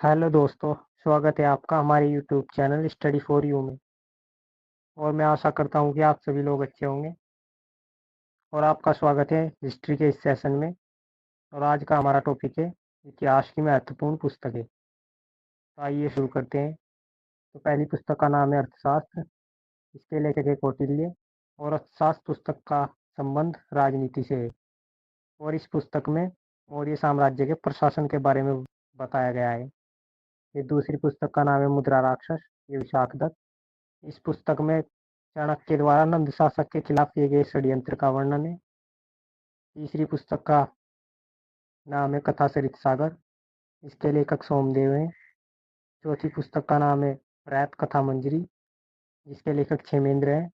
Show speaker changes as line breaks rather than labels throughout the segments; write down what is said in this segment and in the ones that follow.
Hello दोस्तों, स्वागत है आपका हमारे YouTube channel study for you में। और मैं आशा करता हूँ कि आप सभी लोग अच्छे होंगे। और आपका स्वागत है हिस्ट्री के इस सेशन में। और आज का हमारा टॉपिक है इतिहास की महत्वपूर्ण पुस्तकें। तो आइए शुरू करते हैं। तो पहली पुस्तक का नाम है अर्थशास्त्र। इसके लेखक है कौटिल्य। और अर्थशास्त्र पुस्तक का संबंध राजनीति से है। और इस पुस्तक में मौर्य साम्राज्य के प्रशासन के बारे में बताया गया है। ये दूसरी पुस्तक का नाम है मुद्रा राक्षस। ये विशाख दत्त। इस पुस्तक में चाणक्य द्वारा नंद शासक के खिलाफ किए गए षड्यंत्र का वर्णन है। तीसरी पुस्तक का नाम है कथा सरित सागर। इसके लेखक सोमदेव हैं। चौथी पुस्तक का नाम है प्रैत कथा मंजरी। जिसके लेखक क्षेमेंद्र हैं।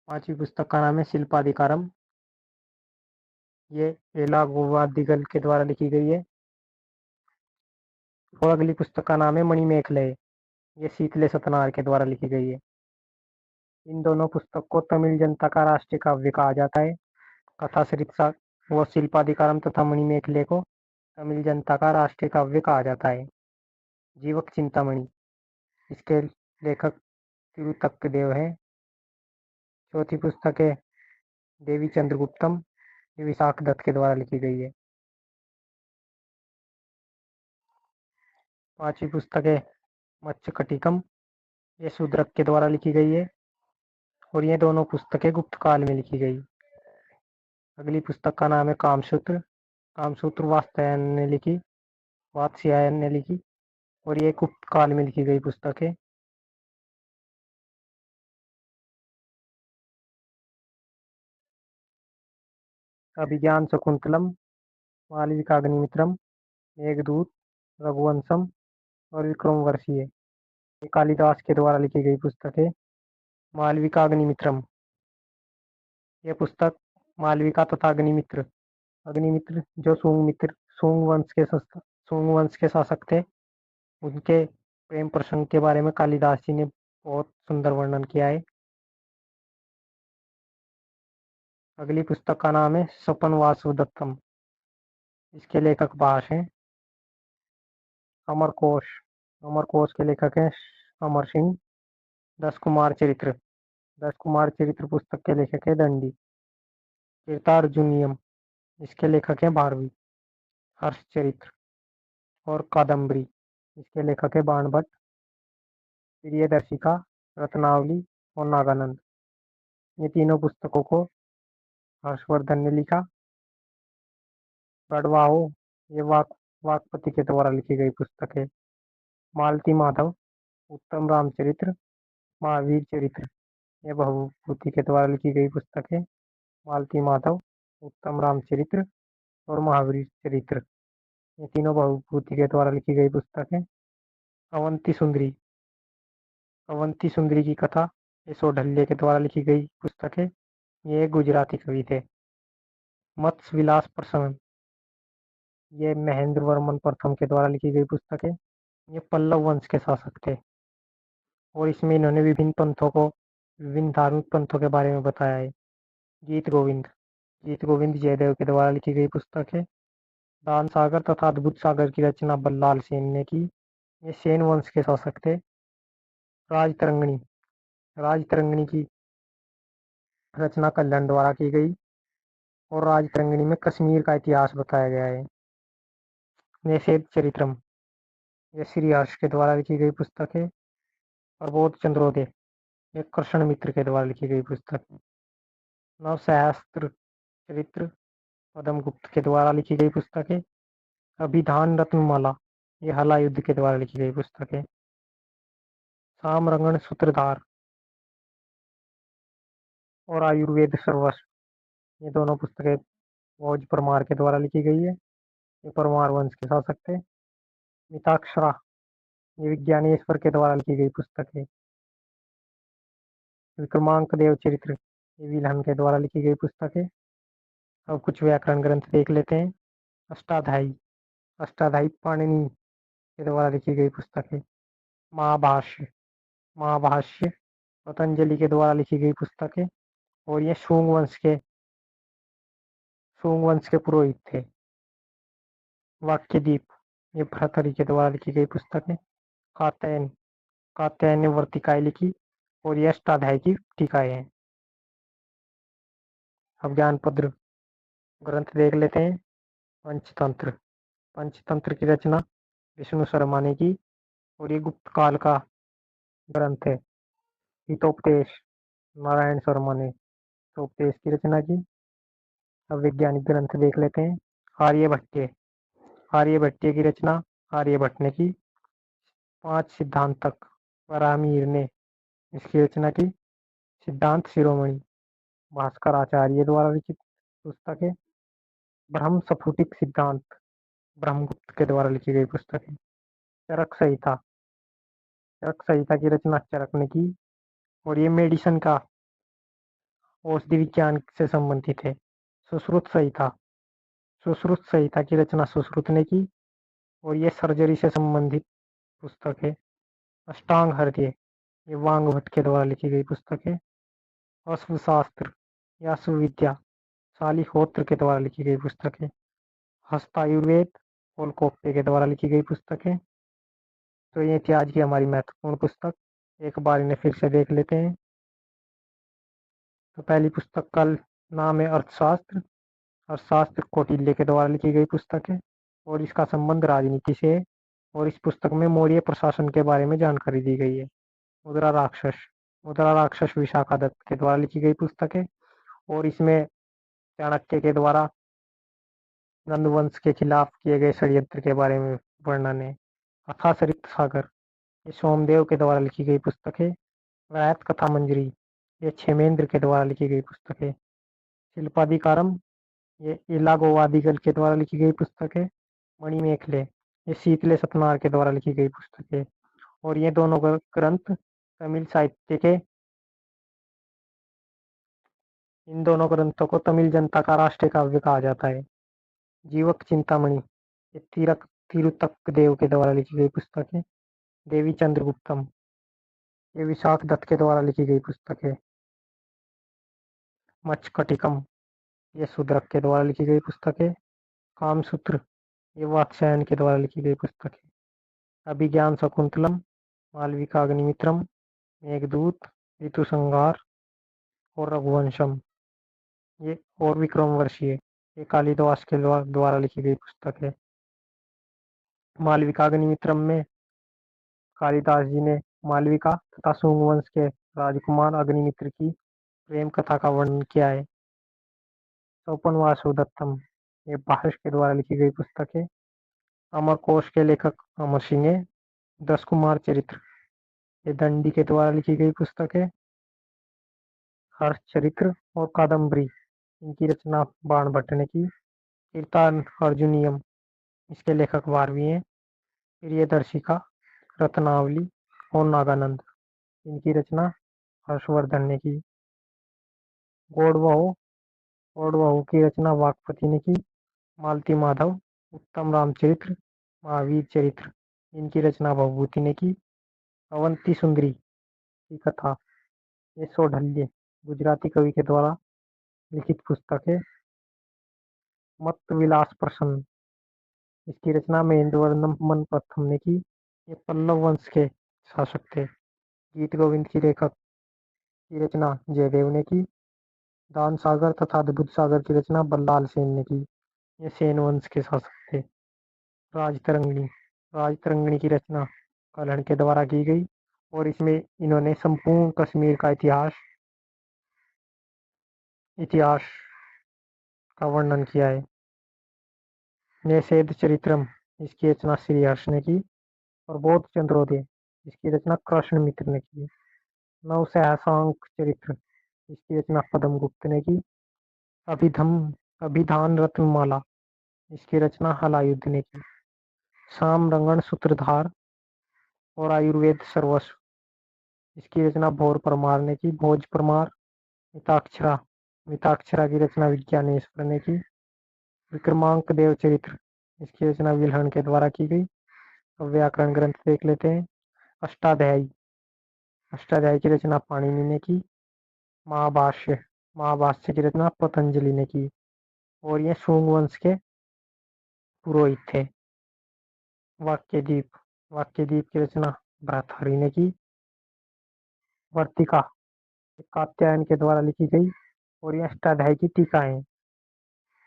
पांचवी पुस्तक का नाम है शिल्पाधिकारम। ये एलागोवादिगल के द्वारा लिखी गई है। और अगली पुस्तक का नाम है मणिमेखलय। ये शीतले सतनार के द्वारा लिखी गई है। इन दोनों पुस्तक को तमिल जनता का राष्ट्रीय काव्य कहा जाता है। कथा सरित व शिल्पाधिकारम तथा मणिमेखले को तमिल जनता का राष्ट्रीय काव्य कहा जाता है। जीवक चिंतामणि। इसके लेखक तिरुतक्कदेव है। चौथी पुस्तक है देवी चंद्रगुप्तम। ये विशाख दत्त के द्वारा लिखी गई है। पांचवी पुस्तक है मत्स्यकटिकम। ये शूद्रक के द्वारा लिखी गई है। और ये दोनों पुस्तकें गुप्त काल में लिखी गई। अगली पुस्तक का नाम है कामसूत्र। कामसूत्र वात्स्यायन ने लिखी। और ये गुप्त काल में लिखी गई पुस्तक है। अभिज्ञान शकुंतलम, मालविकाग्निमित्रम, मेघदूत, रघुवंशम और विक्रमोर्वशीय ये कालिदास के द्वारा लिखी गई पुस्तक है। मालविकाग्निमित्रम। यह पुस्तक मालविका तथा अग्निमित्र अग्निमित्र जो सूंग वंश के शासक थे, उनके प्रेम प्रसंग के बारे में कालिदास जी ने बहुत सुंदर वर्णन किया है। अगली पुस्तक का नाम है स्वपन वासुदत्तम। इसके लेखक भाष हैं अमरकोश। अमरकोश के लेखक हैं अमर सिंह। दस कुमार चरित्र। दस कुमार चरित्र पुस्तक के लेखक है दंडी। कीर्तार्जुनियम। इसके लेखक हैं भारवी। हर्षचरित्र और कादम्बरी। इसके लेखक है बाणभट्ट। प्रियदर्शिका, रत्नावली और नागानंद। ये तीनों पुस्तकों को हर्षवर्धन ने लिखा। गढ़वाओ ये वाकपति के द्वारा लिखी गई पुस्तक है। मालती माधव, उत्तम रामचरित्र, महावीर चरित्र ये बहुभूति के द्वारा लिखी गई पुस्तक है। मालती माधव, उत्तम रामचरित्र और महावीर चरित्र ये तीनों बहुभूति के द्वारा लिखी गई पुस्तक है। अवंती सुंदरी। अवंती सुंदरी की कथा ये सौढल्य के द्वारा लिखी गई पुस्तक है। ये एक गुजराती कवि थे। मत्स्य विलास प्रसंग। ये महेंद्र वर्मन प्रथम के द्वारा लिखी गई पुस्तक है। ये पल्लव वंश के शासक थे। और इसमें इन्होंने विभिन्न धार्मिक पंथों के बारे में बताया है। गीत गोविंद। गीत गोविंद जयदेव के द्वारा लिखी गई पुस्तक है। दान सागर तथा अद्भुत सागर की रचना बल्लाल सेन ने की। ये सेन वंश के शासक थे। राजतरंगिणी। राजतरंगिणी की रचना कल्याण द्वारा की गई। और राजतरंगिणी में कश्मीर का इतिहास बताया गया है। निषेध चरित्रम। ये श्री हर्ष के द्वारा लिखी गई पुस्तक है। और बौद्ध चंद्रोदय ये कृष्ण मित्र के द्वारा लिखी गई पुस्तक है। नवसहस्त्र चरित्र पदम गुप्त के द्वारा लिखी गई पुस्तक है। अभिधान रत्नमाला ये हलायुद्ध के द्वारा लिखी गई पुस्तक है। सामरंगण सूत्रधार और आयुर्वेद सर्वस्व ये दोनों पुस्तकें भोज परमार के द्वारा लिखी गई है। ये परमार वंश के शासक थे। मिताक्षरा ये विज्ञानेश्वर के द्वारा लिखी गई पुस्तक है। विक्रमांक देव चरित्र ये विल्हन के द्वारा लिखी गई पुस्तक है। अब कुछ व्याकरण ग्रंथ देख लेते हैं। अष्टाध्यायी। अष्टाध्यायी पाणिनि के द्वारा लिखी गई पुस्तक है। महाभाष्य। महाभाष्य पतंजलि के द्वारा लिखी गई पुस्तक है। और ये शूंग वंश के पुरोहित थे। वाक्यदीप ये भर्तृहरि के द्वारा लिखी गई पुस्तक है। कात्यायन कात्यायन ने वर्तिकाएं लिखी और ये अष्टाध्यायी की टीकाएं हैं। अब ज्ञानपद्र ग्रंथ देख लेते हैं। पंचतंत्र पंचतंत्र की रचना विष्णु शर्मा ने की और ये गुप्त काल का ग्रंथ है। हितोपदेश नारायण शर्मा ने हितोपदेश की रचना की। अब वैज्ञानिक ग्रंथ देख लेते हैं। आर्यभट्ट आर्यभट्ट की रचना आर्यभट्ट ने की। 5 सिद्धांतक वराहमिहिर ने इसकी रचना की। सिद्धांत शिरोमणि भास्कर आचार्य द्वारा लिखित पुस्तक है। ब्रह्म स्फुटिक सिद्धांत ब्रह्मगुप्त के द्वारा लिखी गई पुस्तक है। चरक संहिता की रचना चरक ने की और ये मेडिसन का औषधि विज्ञान से संबंधित है। सुश्रुत संहिता की रचना सुश्रुत ने की और ये सर्जरी से संबंधित पुस्तक है। अष्टांग हृदय ये वांगभट्ट के द्वारा लिखी गई पुस्तक है। अश्वशास्त्र या सुविद्या शालिहोत्र के द्वारा लिखी गई पुस्तक है। हस्तायुर्वेद कोलकोप्पे के द्वारा लिखी गई पुस्तक है। तो ये थी आज की हमारी महत्वपूर्ण पुस्तक। एक बार इन्हें फिर से देख लेते हैं। तो पहली पुस्तक का नाम है अर्थशास्त्र। अर्थशास्त्र कौटिल्य के द्वारा लिखी गई पुस्तक है और इसका संबंध राजनीति से है और इस पुस्तक में मौर्य प्रशासन के बारे में जानकारी दी गई है। मुद्रा राक्षस विशाखा दत्त के द्वारा लिखी गई पुस्तक है और इसमें चाणक्य के द्वारा नंदवंश के खिलाफ किए गए षड्यंत्र के बारे में वर्णन है। अथाह सरित सागर ये सोमदेव के द्वारा लिखी गई पुस्तक है। रायत कथा मंजरी ये क्षेमेंद्र के द्वारा लिखी गई पुस्तक है। शिल्पाधिकारम ये इलागोवादिगल के द्वारा लिखी गई पुस्तक है। मणिमेखले ये शीतले सतनार के द्वारा लिखी गई पुस्तक है और ये दोनों ग्रंथ तमिल साहित्य के इन दोनों ग्रंथों को तमिल जनता का राष्ट्रीय काव्य कहा जाता है। जीवक चिंतामणि ये तिरुतक देव के द्वारा लिखी गई पुस्तक है। देवी चंद्रगुप्तम ये विशाख दत्त के द्वारा लिखी गई पुस्तक है। मच्छकटिकम ये शूद्रक के द्वारा लिखी गई पुस्तक है। कामसूत्र ये वात्स्यायन के द्वारा लिखी गई पुस्तक है। अभिज्ञान शकुंतलम मालविका अग्निमित्रम मेघदूत ऋतुसंहार और रघुवंशम ये और विक्रमवर्षीय ये कालिदास के द्वारा लिखी गई पुस्तक है। मालविका अग्निमित्रम में कालिदास जी ने मालविका तथा शुंग वंश के राजकुमार अग्निमित्र की प्रेम कथा का वर्णन किया है। सौपन वासुदत्तम ये भाष के द्वारा लिखी गई पुस्तक है। अमरकोश के लेखक अमर सिंह है। 10 कुमार चरित्र ये दंडी के द्वारा लिखी गई पुस्तक है। हर्ष चरित्र और कादम्बरी इनकी रचना बाणभट्ट ने की। कीर्तन अर्जुनियम इसके लेखक वारवी हैं। प्रियदर्शिका रत्नावली और नागानंद इनकी रचना हर्षवर्धन ने की। गौड़वहु की रचना वाकपति ने की। मालती माधव उत्तम रामचरित्र महावीर चरित्र इनकी रचना भवभूति ने की। अवंती सुंदरी की कथा ये सौढल्य गुजराती कवि के द्वारा लिखित पुस्तक है। मत्त विलास प्रसन्न इसकी रचना महेंद्रवर्धन प्रथम ने की। ये पल्लव वंश के शासक थे। गीत गोविंद की लेखक की रचना जयदेव ने की। दान सागर तथा अद्भुत सागर की रचना बल्लाल सेन ने की। ये सेन वंश के शासक थे। राजतरंगिणी की रचना कल्हण के द्वारा की गई और इसमें इन्होंने संपूर्ण कश्मीर का इतिहास का वर्णन किया है। निषेध चरित्रम इसकी रचना श्री हर्ष ने की और बौद्ध चंद्रोदय इसकी रचना कृष्ण मित्र ने की। नव सहसांक चरित्र इसकी रचना पद्म गुप्त ने की। अभिधान रत्नमाला इसकी रचना हलायुद्ध ने की। शाम रंगण सूत्रधार और आयुर्वेद सर्वस्व इसकी रचना भोर परमार ने की। भोज परमार मिताक्षरा की रचना विज्ञानेश्वर ने की। विक्रमांक देव चरित्र इसकी रचना विल्हण के द्वारा की गई। अब व्याकरण ग्रंथ देख लेते हैं। अष्टाध्यायी की रचना पाणिनि ने की। महाभाष्य की रचना पतंजलि ने की और ये शुंग वंश के पुरोहित थे। वाक्यदीप की रचना भर्तृहरि ने की। वर्तिका कात्यायन के द्वारा लिखी गई और ये अष्टाध्यायी की टीका है।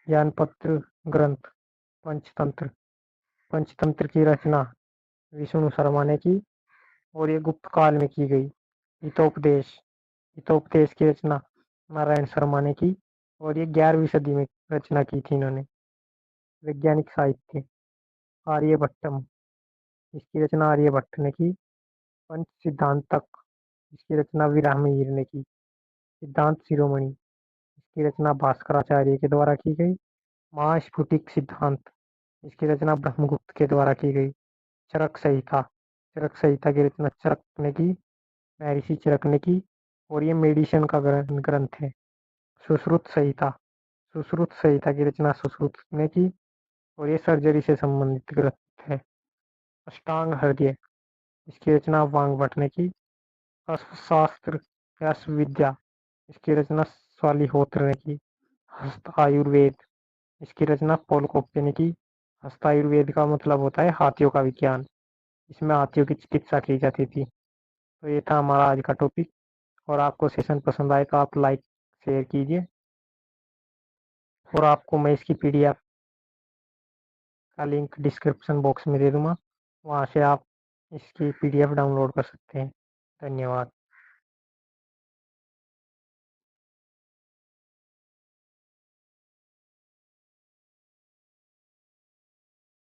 ज्ञानपत्र ग्रंथ पंचतंत्र पंचतंत्र की रचना विष्णु शर्मा ने की और ये गुप्त काल में की गई। हितोपदेश हितोपदेश की रचना नारायण शर्मा ने की और ये 11वीं सदी में रचना की थी इन्होंने। वैज्ञानिक साहित्य आर्यभट्टम, इसकी रचना आर्यभट्ट ने की। पंच सिद्धांतक, इसकी रचना विराहमिहिर ने की। सिद्धांत शिरोमणि, इसकी रचना भास्कराचार्य के द्वारा की गई। महास्फुटिक सिद्धांत, इसकी रचना ब्रह्मगुप्त के द्वारा की गई। चरक संहिता की रचना चरक ने की, महर्षि चरक ने की और ये मेडिसिन का ग्रंथ है। सुश्रुत संहिता की रचना सुश्रुत ने की और ये सर्जरी से संबंधित ग्रंथ है। अष्टांग हृदय, इसकी रचना वांगभट ने की। अश्वशास्त्र विद्या, इसकी रचना स्वालिहोत्र ने की। हस्त आयुर्वेद, इसकी रचना पोलकोप्य ने की। हस्त आयुर्वेद का मतलब होता है हाथियों का विज्ञान। इसमें हाथियों की चिकित्सा की जाती थी। तो ये था हमारा आज का टॉपिक। और आपको सेशन पसंद आए तो आप लाइक शेयर कीजिए और आपको मैं इसकी पीडीएफ का लिंक डिस्क्रिप्शन बॉक्स में दे दूंगा, वहाँ से आप इसकी पीडीएफ डाउनलोड कर सकते हैं। धन्यवाद।